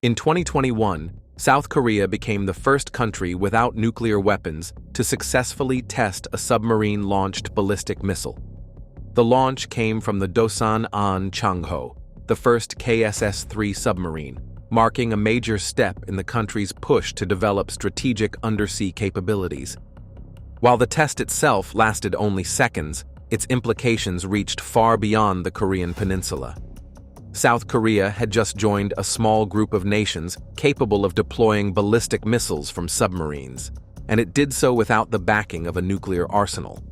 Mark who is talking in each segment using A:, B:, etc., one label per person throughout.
A: In 2021, South Korea became the first country without nuclear weapons to successfully test a submarine-launched ballistic missile. The launch came from the Dosan-an Changho, the first KSS-III submarine, marking a major step in the country's push to develop strategic undersea capabilities. While the test itself lasted only seconds, its implications reached far beyond the Korean peninsula. South Korea had just joined a small group of nations capable of deploying ballistic missiles from submarines, and it did so without the backing of a nuclear arsenal.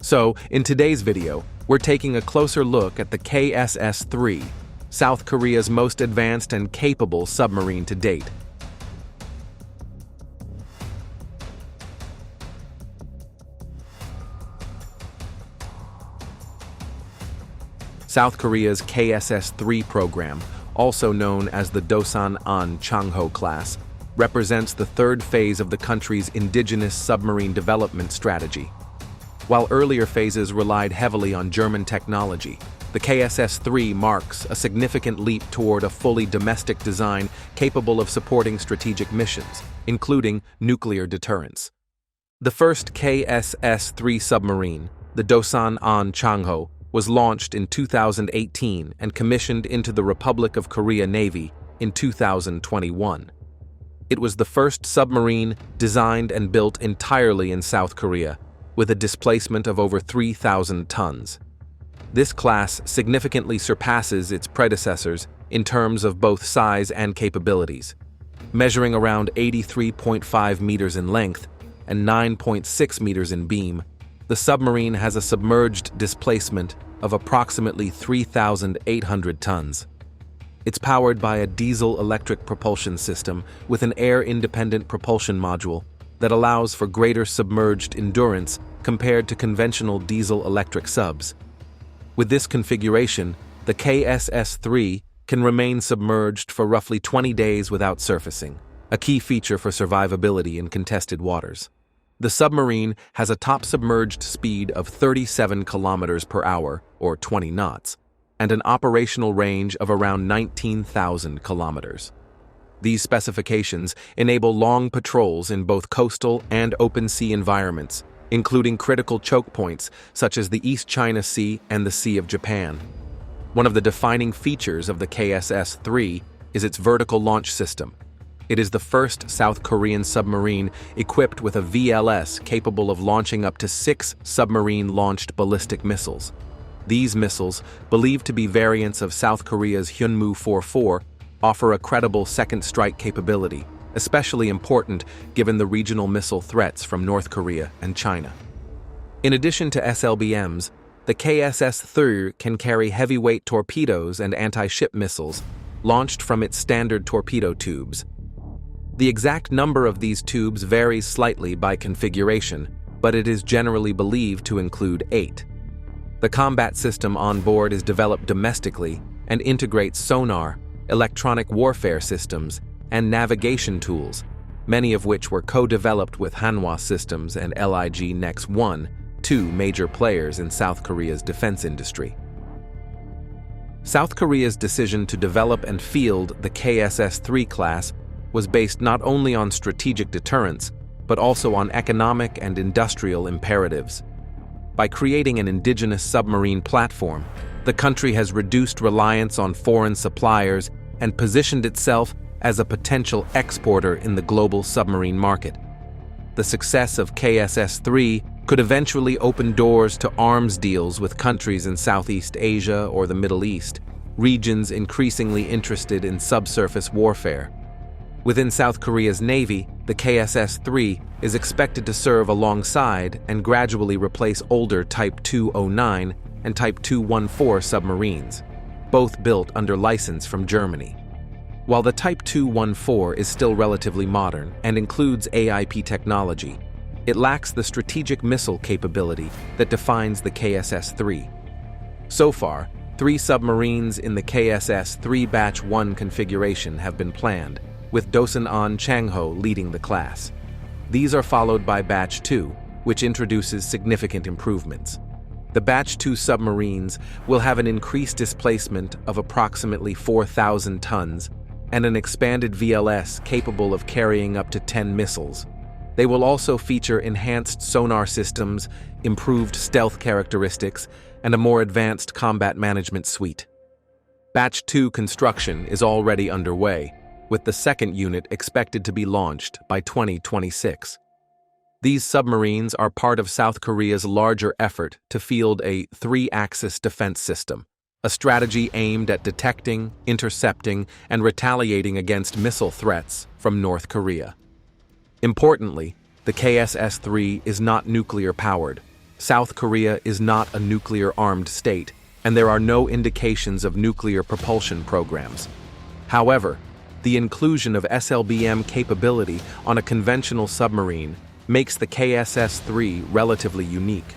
A: So, in today's video, we're taking a closer look at the KSS-III, South Korea's most advanced and capable submarine to date. South Korea's KSS-III program, also known as the Dosan-an Changho class, represents the third phase of the country's indigenous submarine development strategy. While earlier phases relied heavily on German technology, the KSS-III marks a significant leap toward a fully domestic design capable of supporting strategic missions, including nuclear deterrence. The first KSS-III submarine, the Dosan-an Changho, was launched in 2018 and commissioned into the Republic of Korea Navy in 2021. It was the first submarine designed and built entirely in South Korea, with a displacement of over 3,000 tons. This class significantly surpasses its predecessors in terms of both size and capabilities. Measuring around 83.5 meters in length and 9.6 meters in beam, the submarine has a submerged displacement of approximately 3,800 tons. It's powered by a diesel-electric propulsion system with an air-independent propulsion module that allows for greater submerged endurance compared to conventional diesel-electric subs. With this configuration, the KSS-III can remain submerged for roughly 20 days without surfacing, a key feature for survivability in contested waters. The submarine has a top submerged speed of 37 kilometers per hour, or 20 knots, and an operational range of around 19,000 kilometers. These specifications enable long patrols in both coastal and open sea environments, including critical choke points such as the East China Sea and the Sea of Japan. One of the defining features of the KSS-III is its vertical launch system. It is the first South Korean submarine equipped with a VLS capable of launching up to 6 submarine-launched ballistic missiles. These missiles, believed to be variants of South Korea's Hyunmoo 44, offer a credible second strike capability, especially important given the regional missile threats from North Korea and China. In addition to SLBMs, the KSS-III can carry heavyweight torpedoes and anti-ship missiles launched from its standard torpedo tubes. The exact number of these tubes varies slightly by configuration, but it is generally believed to include 8. The combat system on board is developed domestically and integrates sonar, electronic warfare systems, and navigation tools, many of which were co-developed with Hanwha Systems and LIG Nex 1, two major players in South Korea's defense industry. South Korea's decision to develop and field the KSS-III class was based not only on strategic deterrence, but also on economic and industrial imperatives. By creating an indigenous submarine platform, the country has reduced reliance on foreign suppliers and positioned itself as a potential exporter in the global submarine market. The success of KSS-III could eventually open doors to arms deals with countries in Southeast Asia or the Middle East, regions increasingly interested in subsurface warfare. Within South Korea's Navy, the KSS-III is expected to serve alongside and gradually replace older Type 209 and Type 214 submarines, both built under license from Germany. While the Type 214 is still relatively modern and includes AIP technology, it lacks the strategic missile capability that defines the KSS-III. So far, 3 submarines in the KSS-III Batch 1 configuration have been planned, with Dosan-an Changho leading the class. These are followed by Batch 2, which introduces significant improvements. The Batch 2 submarines will have an increased displacement of approximately 4,000 tons and an expanded VLS capable of carrying up to 10 missiles. They will also feature enhanced sonar systems, improved stealth characteristics, and a more advanced combat management suite. Batch 2 construction is already underway, with the second unit expected to be launched by 2026. These submarines are part of South Korea's larger effort to field a three-axis defense system, a strategy aimed at detecting, intercepting, and retaliating against missile threats from North Korea. Importantly, the KSS-III is not nuclear-powered. South Korea is not a nuclear-armed state, and there are no indications of nuclear propulsion programs. However, the inclusion of SLBM capability on a conventional submarine makes the KSS-III relatively unique.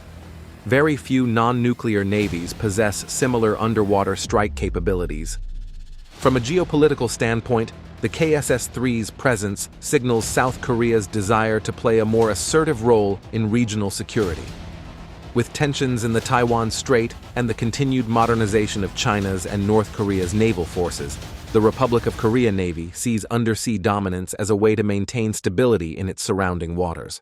A: Very few non-nuclear navies possess similar underwater strike capabilities. From a geopolitical standpoint, the KSS-III's presence signals South Korea's desire to play a more assertive role in regional security. With tensions in the Taiwan Strait and the continued modernization of China's and North Korea's naval forces, the Republic of Korea Navy sees undersea dominance as a way to maintain stability in its surrounding waters.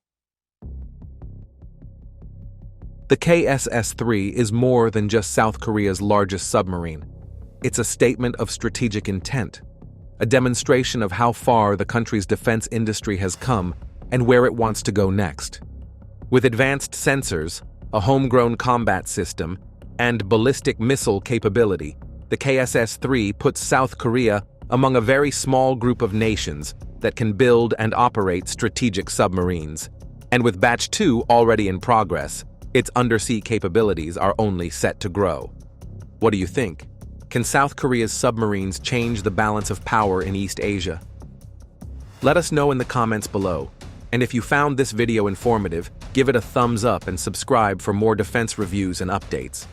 A: The KSS-III is more than just South Korea's largest submarine. It's a statement of strategic intent, a demonstration of how far the country's defense industry has come and where it wants to go next. With advanced sensors, a homegrown combat system, and ballistic missile capability, the KSS-III puts South Korea among a very small group of nations that can build and operate strategic submarines. And with Batch 2 already in progress, its undersea capabilities are only set to grow. What do you think? Can South Korea's submarines change the balance of power in East Asia? Let us know in the comments below. And if you found this video informative, give it a thumbs up and subscribe for more defense reviews and updates.